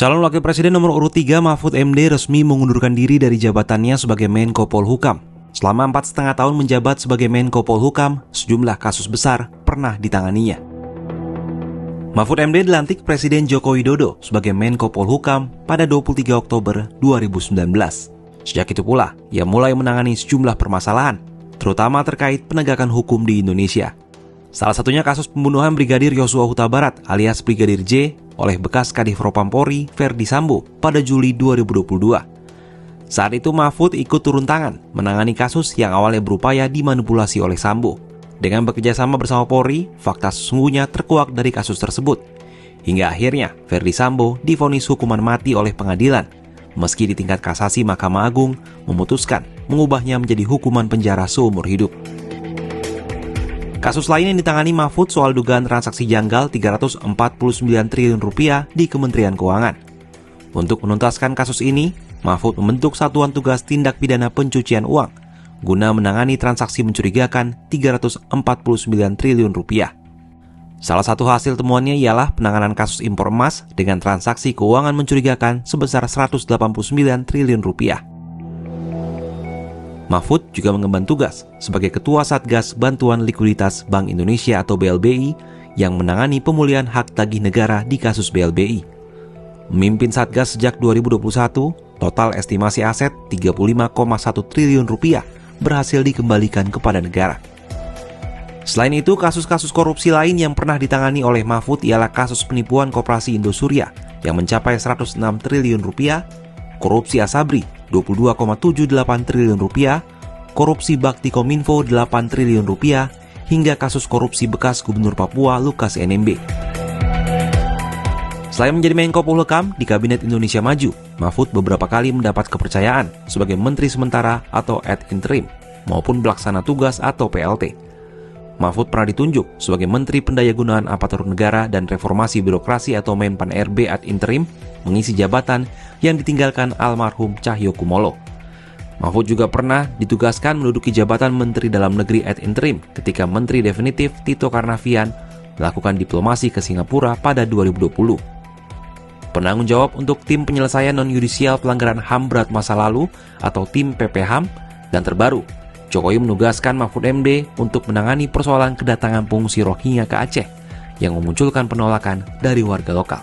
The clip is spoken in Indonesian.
Calon Wakil Presiden nomor urut 3 Mahfud MD resmi mengundurkan diri dari jabatannya sebagai Menko Polhukam. Selama 4,5 tahun menjabat sebagai Menko Polhukam, sejumlah kasus besar pernah ditanganinya. Mahfud MD dilantik Presiden Joko Widodo sebagai Menko Polhukam pada 23 Oktober 2019. Sejak itu pula, ia mulai menangani sejumlah permasalahan, terutama terkait penegakan hukum di Indonesia. Salah satunya kasus pembunuhan Brigadir Yosua Huta Barat alias Brigadir J oleh bekas Kadif Propam Polri Ferdi Sambo pada Juli 2022. Saat itu Mahfud ikut turun tangan menangani kasus yang awalnya berupaya dimanipulasi oleh Sambo. Dengan bekerjasama bersama Polri, fakta sesungguhnya terkuak dari kasus tersebut. Hingga akhirnya Ferdi Sambo divonis hukuman mati oleh pengadilan, meski di tingkat kasasi Mahkamah Agung memutuskan mengubahnya menjadi hukuman penjara seumur hidup. Kasus lain yang ditangani Mahfud soal dugaan transaksi janggal 349 triliun rupiah di Kementerian Keuangan. Untuk menuntaskan kasus ini, Mahfud membentuk Satuan Tugas Tindak Pidana Pencucian Uang guna menangani transaksi mencurigakan 349 triliun rupiah. Salah satu hasil temuannya ialah penanganan kasus impor emas dengan transaksi keuangan mencurigakan sebesar 189 triliun rupiah. Mahfud juga mengemban tugas sebagai Ketua Satgas Bantuan Likuiditas Bank Indonesia atau BLBI yang menangani pemulihan hak tagih negara di kasus BLBI. Memimpin Satgas sejak 2021, total estimasi aset 35,1 triliun rupiah berhasil dikembalikan kepada negara. Selain itu, kasus-kasus korupsi lain yang pernah ditangani oleh Mahfud ialah kasus penipuan Koperasi Indosuria yang mencapai 106 triliun rupiah, korupsi Asabri 22,78 triliun rupiah, korupsi Bakti Kominfo 8 triliun rupiah, hingga kasus korupsi bekas Gubernur Papua Lukas NMB. Selain menjadi Menko Polhukam di Kabinet Indonesia Maju, Mahfud beberapa kali mendapat kepercayaan sebagai Menteri Sementara atau ad interim maupun Pelaksana Tugas atau PLT. Mahfud pernah ditunjuk sebagai Menteri Pendayagunaan Aparatur Negara dan Reformasi Birokrasi atau Menpan RB ad interim, mengisi jabatan yang ditinggalkan almarhum Cahyokumolo. Mahfud juga pernah ditugaskan menduduki jabatan Menteri Dalam Negeri ad interim ketika Menteri Definitif Tito Karnavian melakukan diplomasi ke Singapura pada 2020. Penanggung jawab untuk Tim Penyelesaian Non-Yudisial Pelanggaran HAM Berat Masa Lalu atau Tim PPHAM, dan terbaru, Jokowi menugaskan Mahfud MD untuk menangani persoalan kedatangan pengungsi Rohingya ke Aceh yang memunculkan penolakan dari warga lokal.